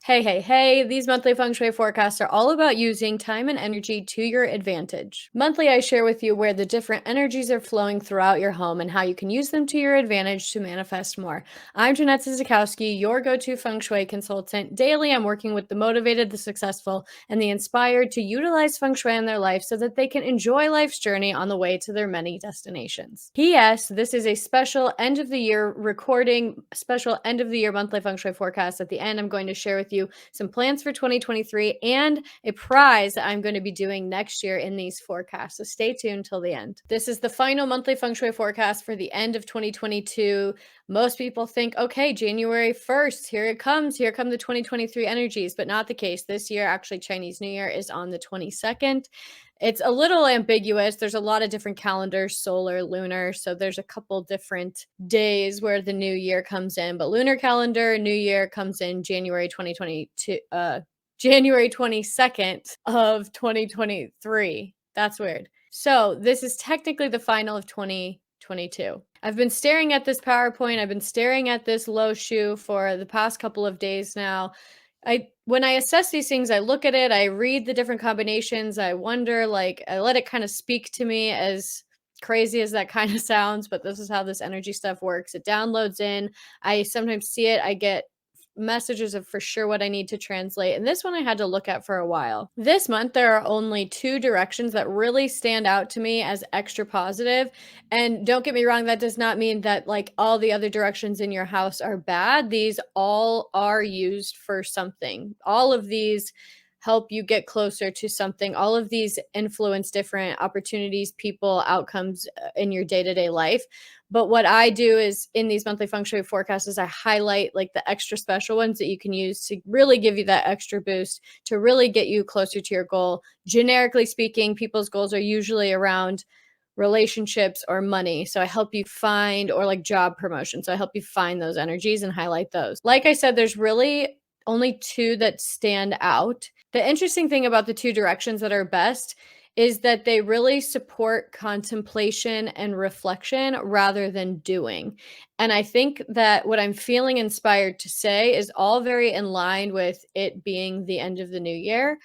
Hey, hey, hey, these monthly feng shui forecasts are all about using time and energy to your advantage. Monthly, I share with you where the different energies are flowing throughout your home and how you can use them to your advantage to manifest more. I'm Jeanette Zizikowski, your go-to feng shui consultant. Daily, I'm working with the motivated, the successful, and the inspired to utilize feng shui in their life so that they can enjoy life's journey on the way to their many destinations. P.S. This is a special end of the year recording, special end of the year monthly feng shui forecast. At the end, I'm going to share with you some plans for 2023 and a prize that I'm going to be doing next year in these forecasts. So stay tuned till the end. This is the final monthly feng shui forecast for the end of 2022. Most people think, okay, January 1st, here it comes. Here come the 2023 energies, but not the case. This year, actually, Chinese New Year is on the 22nd. It's a little ambiguous. There's a lot of different calendars, solar, lunar. So there's a couple different days where the new year comes in, but lunar calendar, new year comes in January 2022, January 22nd of 2023. That's weird. So this is technically the final of 2022. I've been staring at this PowerPoint. I've been staring at this low shoe for the past couple of days now. When I assess these things, I look at it, I read the different combinations, I wonder, like, I let it kind of speak to me, as crazy as that kind of sounds, but this is how this energy stuff works. It downloads in. I sometimes see it, I get messages of for sure what I need to translate. And this one I had to look at for a while. This month, there are only two directions that really stand out to me as extra positive. And don't get me wrong, that does not mean that like all the other directions in your house are bad. These all are used for something. All of these help you get closer to something. All of these influence different opportunities, people, outcomes in your day-to-day life. But what I do is in these monthly feng shui forecasts is I highlight like the extra special ones that you can use to really give you that extra boost, to really get you closer to your goal. Generically speaking, people's goals are usually around relationships or money. So I help you find, or like job promotion. So I help you find those energies and highlight those. Like I said, there's really only two that stand out. The interesting thing about the two directions that are best is that they really support contemplation and reflection rather than doing. And I think that what I'm feeling inspired to say is all very in line with it being the end of the new year.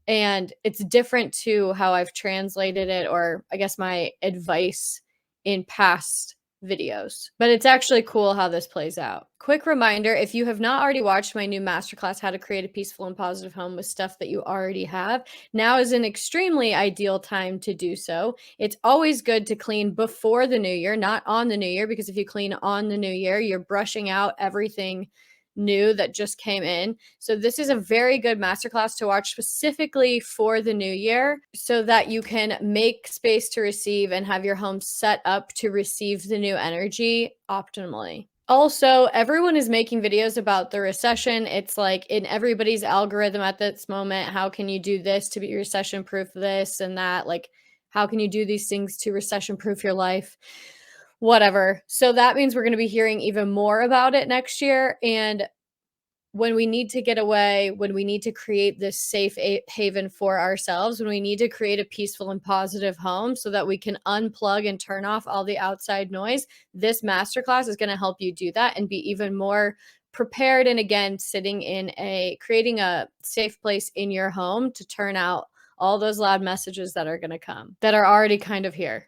And it's different to how I've translated it, or I guess my advice in past videos. But it's actually cool how this plays out. Quick reminder, if you have not already watched my new masterclass, How to Create a Peaceful and Positive Home with Stuff That You Already Have, now is an extremely ideal time to do so. It's always good to clean before the new year, not on the new year, because if you clean on the new year, you're brushing out everything new that just came in. So this is a very good masterclass to watch specifically for the new year so that you can make space to receive and have your home set up to receive the new energy optimally. Also, everyone is making videos about the recession. It's like in everybody's algorithm at this moment, how can you do this to be recession proof, this and that? Like, how can you do these things to recession proof your life? Whatever. So that means we're going to be hearing even more about it next year. And when we need to get away, when we need to create this safe haven for ourselves, when we need to create a peaceful and positive home so that we can unplug and turn off all the outside noise, this masterclass is going to help you do that and be even more prepared. And again, creating a safe place in your home to turn out all those loud messages that are going to come, that are already kind of here.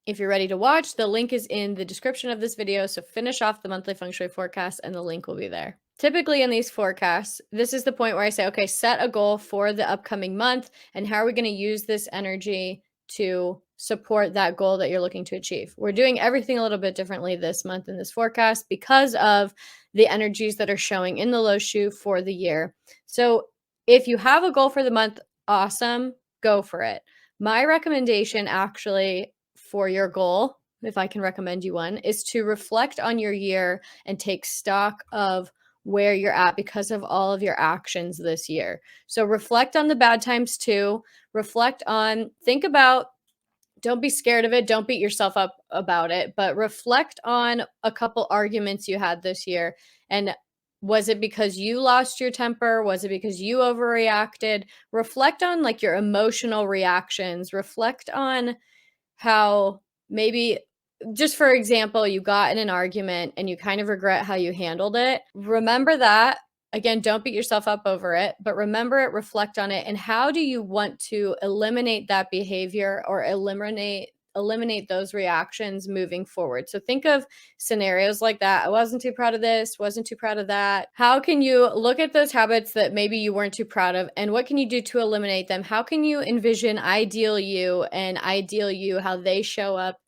If you're ready to watch, the link is in the description of this video. So finish off the monthly feng shui forecast and the link will be there. Typically in these forecasts, this is the point where I say, okay, set a goal for the upcoming month and how are we going to use this energy to support that goal that you're looking to achieve. We're doing everything a little bit differently this month in this forecast because of the energies that are showing in the low shoe for the year. So if you have a goal for the month, awesome, go for it. My recommendation actually for your goal, if I can recommend you one, is to reflect on your year and take stock of where you're at because of all of your actions this year. So reflect on the bad times too. Think about, don't be scared of it. Don't beat yourself up about it, but reflect on a couple arguments you had this year. And was it because you lost your temper? Was it because you overreacted? Reflect on like your emotional reactions. Reflect on how maybe, just for example, you got in an argument and you kind of regret how you handled it. Remember that Again, don't beat yourself up over it, but remember it, reflect on it, and how do you want to eliminate that behavior or eliminate those reactions moving forward? So think of scenarios like that. I wasn't too proud of this, wasn't too proud of that. How can you look at those habits that maybe you weren't too proud of, and what can you do to eliminate them? How can you envision ideal you and ideal you, how they show up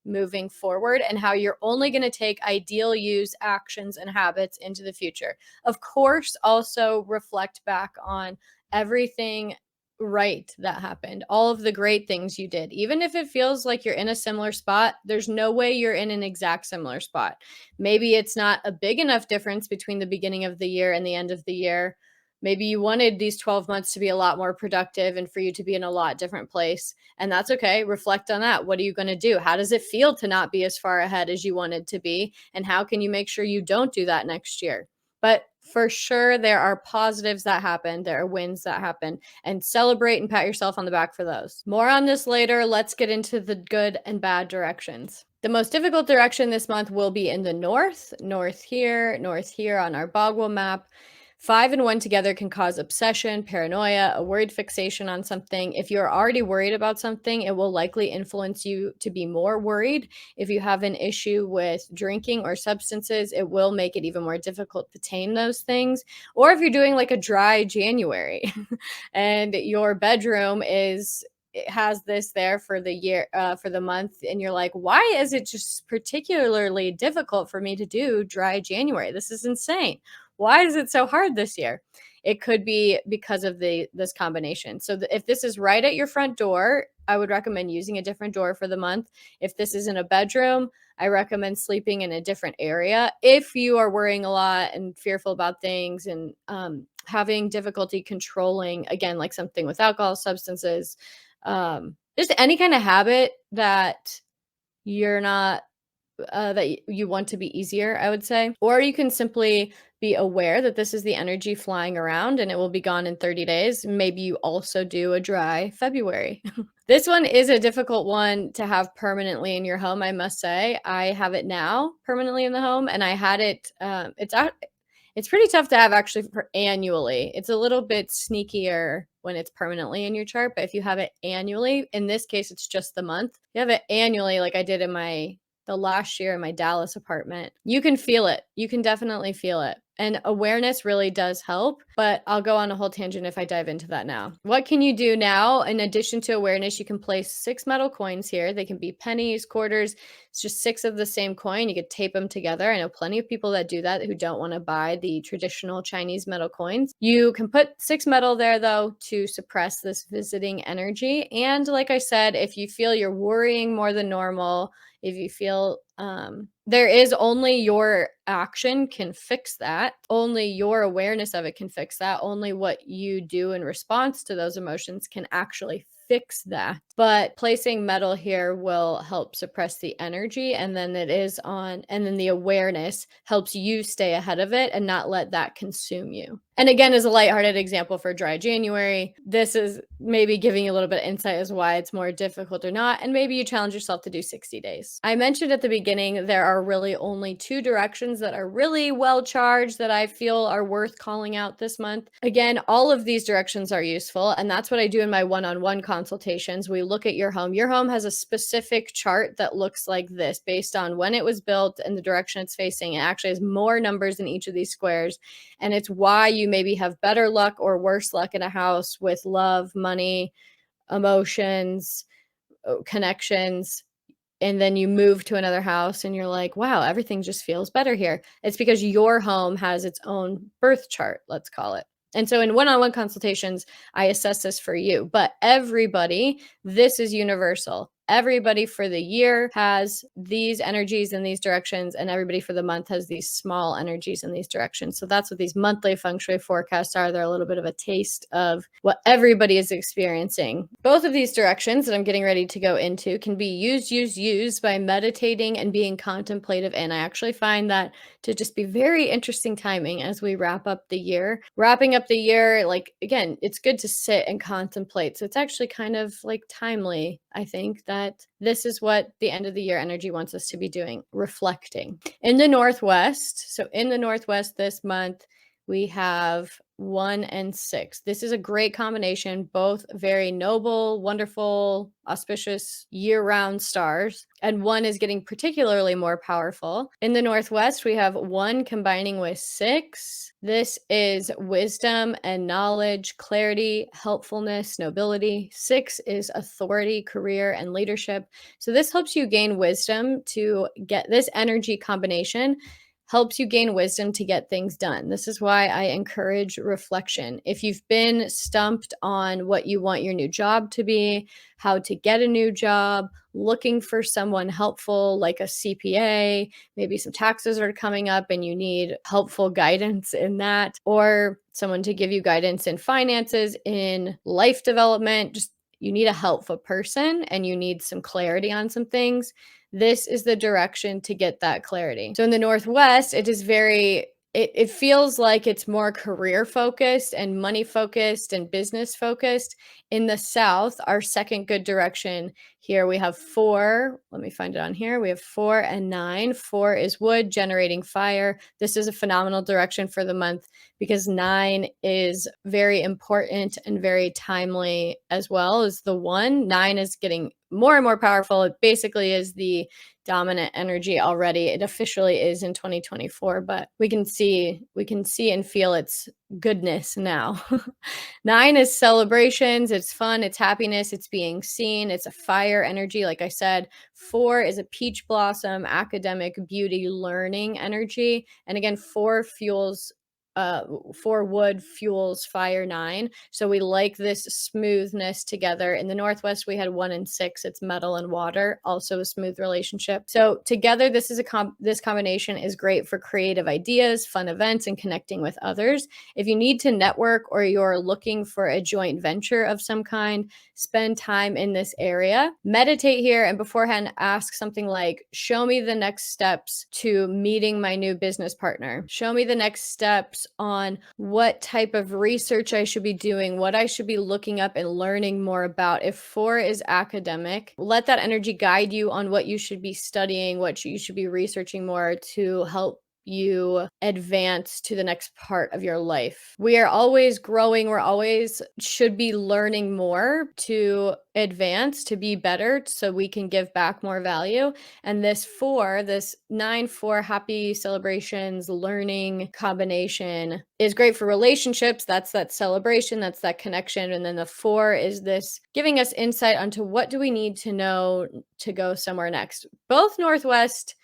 moving forward, and how you're only going to take ideal use actions and habits into the future? Of course, also reflect back on everything right that happened, all of the great things you did. Even if it feels like you're in a similar spot, there's no way you're in an exact similar spot. Maybe it's not a big enough difference between the beginning of the year and the end of the year. Maybe you wanted these 12 months to be a lot more productive and for you to be in a lot different place. And that's okay. Reflect on that. What are you going to do? How does it feel to not be as far ahead as you wanted to be? And how can you make sure you don't do that next year? But for sure, there are positives that happen. There are wins that happen, and celebrate and pat yourself on the back for those. More on this later. Let's get into the good and bad directions. The most difficult direction this month will be in the north, north here on our Bagua map. 5 and 1 together can cause obsession, paranoia, a worried fixation on something. If you're already worried about something, it will likely influence you to be more worried. If you have an issue with drinking or substances, it will make it even more difficult to tame those things. Or if you're doing like a dry January and your bedroom it has this there for the year, for the month, and you're like, why is it just particularly difficult for me to do dry January? This is insane. Why is it so hard this year? It could be because of this combination. So if this is right at your front door, I would recommend using a different door for the month. If this is in a bedroom, I recommend sleeping in a different area. If you are worrying a lot and fearful about things and having difficulty controlling, again, like something with alcohol, substances, just any kind of habit that you're not that you want to be easier, I would say. Or you can simply be aware that this is the energy flying around and it will be gone in 30 days. Maybe you also do a dry February. This one is a difficult one to have permanently in your home, I must say. I have it now permanently in the home, and I had it, it's pretty tough to have actually for annually. It's a little bit sneakier when it's permanently in your chart, but if you have it annually, in this case, it's just the month. If you have it annually, like I did in the last year in my Dallas apartment, you can feel it. You can definitely feel it. And awareness really does help, but I'll go on a whole tangent if I dive into that now. What can you do now? In addition to awareness, you can place 6 metal coins here. They can be pennies, quarters. It's just 6 of the same coin. You could tape them together. I know plenty of people that do that who don't want to buy the traditional Chinese metal coins. You can put 6 metal there though to suppress this visiting energy. And like I said, if you feel you're worrying more than normal, if you feel there is only your action can fix that. Only your awareness of it can fix that. Only what you do in response to those emotions can actually fix that. But placing metal here will help suppress the energy, and then the awareness helps you stay ahead of it and not let that consume you. And again, as a lighthearted example for dry January, this is maybe giving you a little bit of insight as why it's more difficult or not, and maybe you challenge yourself to do 60 days. I mentioned at the beginning there are really only 2 directions that are really well charged that I feel are worth calling out this month. Again, all of these directions are useful, and that's what I do in my one-on-one consultations. We look at your home. Your home has a specific chart that looks like this based on when it was built and the direction it's facing. It actually has more numbers in each of these squares, and it's why you maybe have better luck or worse luck in a house with love, money, emotions, connections, and then you move to another house and you're like, wow, everything just feels better here. It's because your home has its own birth chart, let's call it. And so in one-on-one consultations, I assess this for you, but everybody, this is universal. Everybody for the year has these energies in these directions, and everybody for the month has these small energies in these directions. So that's what these monthly feng shui forecasts are. They're a little bit of a taste of what everybody is experiencing. Both of these directions that I'm getting ready to go into can be used by meditating and being contemplative. And I actually find that to just be very interesting timing as we wrap up the year. Wrapping up the year, like, again, it's good to sit and contemplate. So it's actually kind of like timely, I think, that this is what the end of the year energy wants us to be doing, reflecting. In the Northwest, so in the Northwest this month, we have 1 and 6. This is a great combination, both very noble, wonderful, auspicious, year-round stars, and 1 is getting particularly more powerful. In the Northwest, we have 1 combining with 6. This is wisdom and knowledge, clarity, helpfulness, nobility. 6 is authority, career, and leadership. So this helps you gain wisdom to get this energy combination helps you gain wisdom to get things done. This is why I encourage reflection. If you've been stumped on what you want your new job to be, how to get a new job, looking for someone helpful like a CPA, maybe some taxes are coming up and you need helpful guidance in that, or someone to give you guidance in finances, in life development, just you need a helpful person and you need some clarity on some things. This is the direction to get that clarity. So in the Northwest, it feels like it's more career focused and money focused and business focused. In the South, our second good direction here, we have 4. Let me find it on here. We have 4 and 9. 4 is wood, generating fire. This is a phenomenal direction for the month because 9 is very important and very timely as well as the 1. 9 is getting more and more powerful. It basically is the dominant energy already. It officially is in 2024, but we can see and feel its goodness now. 9 is celebrations, it's fun, it's happiness, it's being seen, it's a fire energy like I said. 4 is a peach blossom, academic, beauty, learning energy. And again, 4 fuels 4 wood fuels fire 9. So we like this smoothness together. In the Northwest, we had 1 and 6. It's metal and water, also a smooth relationship. So together, this combination is great for creative ideas, fun events, and connecting with others. If you need to network or you're looking for a joint venture of some kind, spend time in this area. Meditate here and beforehand ask something like, show me the next steps to meeting my new business partner. Show me the next steps on what type of research I should be doing, what I should be looking up and learning more about. If 4 is academic, let that energy guide you on what you should be studying, what you should be researching more to help you advance to the next part of your life. We are always growing. We're always should be learning more to advance, to be better, so we can give back more value. And this 9-4 happy celebrations, learning combination is great for relationships. That's that celebration, that's that connection. And then the 4 is this giving us insight onto what do we need to know to go somewhere next. Both Northwest,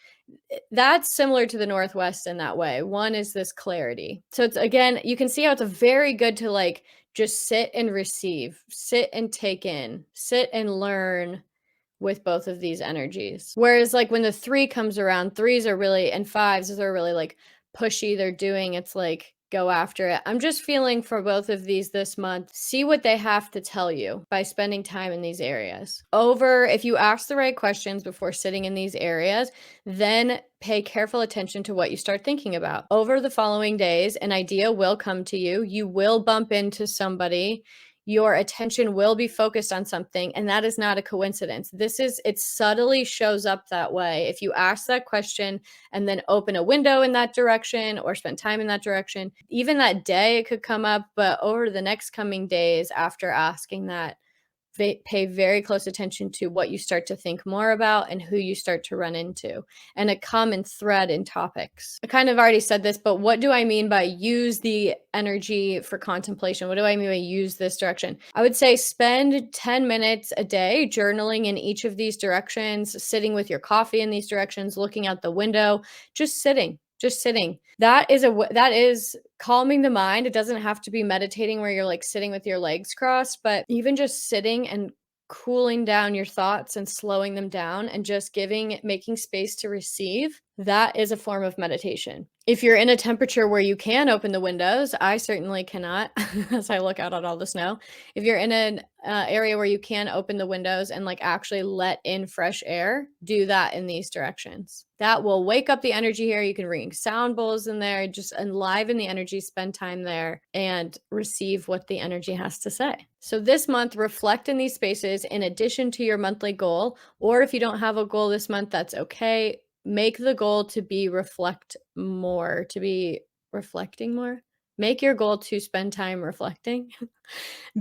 that's similar to the Northwest in that way. 1 is this clarity. So it's again, you can see how it's a very good to like just sit and receive, sit and take in, sit and learn with both of these energies. Whereas like when the 3 comes around, 3s are really, and 5s are really like pushy. They're doing, it's like go after it. I'm just feeling for both of these this month, see what they have to tell you by spending time in these areas. If you ask the right questions before sitting in these areas, then pay careful attention to what you start thinking about. Over the following days, an idea will come to you. You will bump into somebody. Your attention will be focused on something, and that is not a coincidence. It subtly shows up that way. If you ask that question and then open a window in that direction or spend time in that direction, even that day it could come up, but over the next coming days after asking that, pay very close attention to what you start to think more about and who you start to run into, and a common thread in topics. I kind of already said this, but what do I mean by use the energy for contemplation? What do I mean by use this direction? I would say spend 10 minutes a day journaling in each of these directions, sitting with your coffee in these directions, looking out the window, just sitting. That is calming the mind. It doesn't have to be meditating where you're like sitting with your legs crossed, but even just sitting and cooling down your thoughts and slowing them down and just making space to receive, that is a form of meditation. If you're in a temperature where you can open the windows, I certainly cannot as I look out at all the snow. If you're in an area where you can open the windows and like actually let in fresh air, do that in these directions. That will wake up the energy here. You can ring sound bowls in there, just enliven the energy, spend time there and receive what the energy has to say. So this month, reflect in these spaces in addition to your monthly goal, or if you don't have a goal this month, that's okay. Make the goal to be reflecting more. Make your goal to spend time reflecting.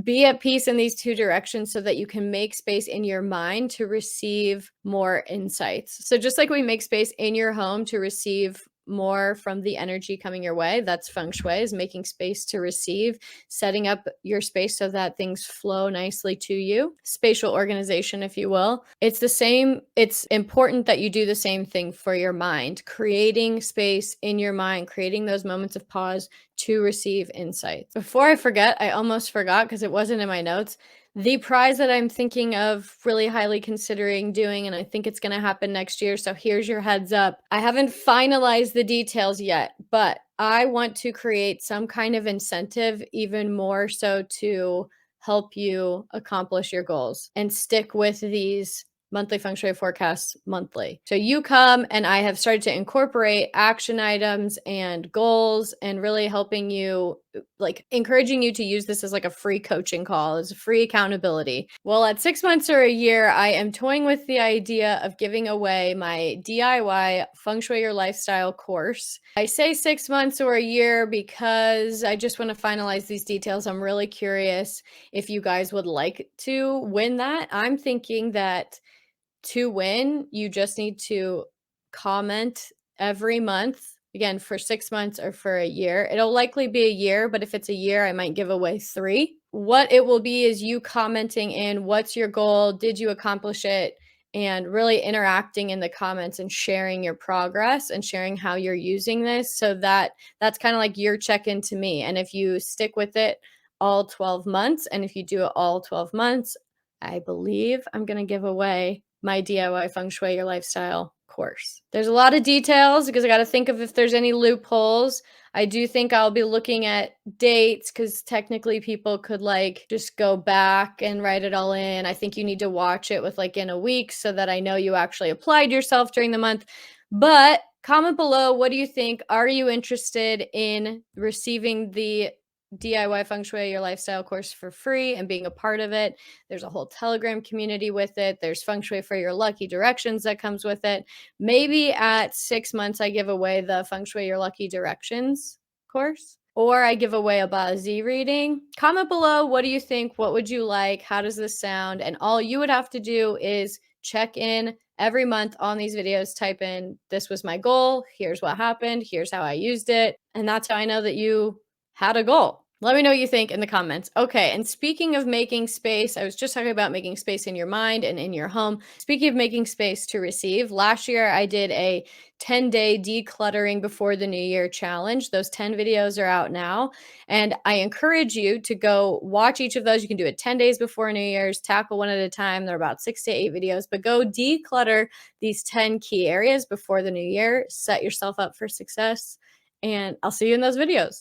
Be at peace in these two directions so that you can make space in your mind to receive more insights. So, just like we make space in your home to receive more from the energy coming your way, that's feng shui, is making space to receive, setting up your space so that things flow nicely to you, spatial organization, if you will. It's the same. It's important that you do the same thing for your mind, creating space in your mind, creating those moments of pause to receive insights. Before I forget, I almost forgot because it wasn't in my notes. The prize that I'm thinking of really highly considering doing, and I think it's going to happen next year. So here's your heads up. I haven't finalized the details yet, but I want to create some kind of incentive, even more so to help you accomplish your goals and stick with these monthly feng shui forecasts monthly. So you come, and I have started to incorporate action items and goals and really helping you, like encouraging you to use this as like a free coaching call, as a free accountability. Well, at 6 months or a year, I am toying with the idea of giving away my DIY Feng Shui Your Lifestyle course. I say 6 months or a year because I just want to finalize these details. I'm really curious if you guys would like to win that. I'm thinking that to win, you just need to comment every month, again, for 6 months or for a year. It'll likely be a year, but if it's a year, I might give away 3. What it will be is you commenting in what's your goal, did you accomplish it, and really interacting in the comments and sharing your progress and sharing how you're using this. So that's kind of like your check-in to me. And if you stick with it all 12 months, and if you do it all 12 months, I believe I'm going to give away my DIY Feng Shui Your Lifestyle course. There's a lot of details because I got to think of if there's any loopholes. I do think I'll be looking at dates because technically people could like just go back and write it all in. I think you need to watch it with like in a week so that I know you actually applied yourself during the month. But comment below, what do you think? Are you interested in receiving the DIY Feng Shui Your Lifestyle course for free and being a part of it? There's a whole Telegram community with it. There's Feng Shui for Your Lucky Directions that comes with it. Maybe at 6 months, I give away the Feng Shui Your Lucky Directions course, or I give away a Ba Zi reading. Comment below. What do you think? What would you like? How does this sound? And all you would have to do is check in every month on these videos, type in, this was my goal. Here's what happened. Here's how I used it. And that's how I know that you had a goal. Let me know what you think in the comments. Okay, and speaking of making space, I was just talking about making space in your mind and in your home. Speaking of making space to receive, last year I did a 10-day decluttering before the new year challenge. Those 10 videos are out now, and I encourage you to go watch each of those. You can do it 10 days before New Year's, tackle one at a time. They're about 6 to 8 videos, but go declutter these 10 key areas before the new year. Set yourself up for success, and I'll see you in those videos.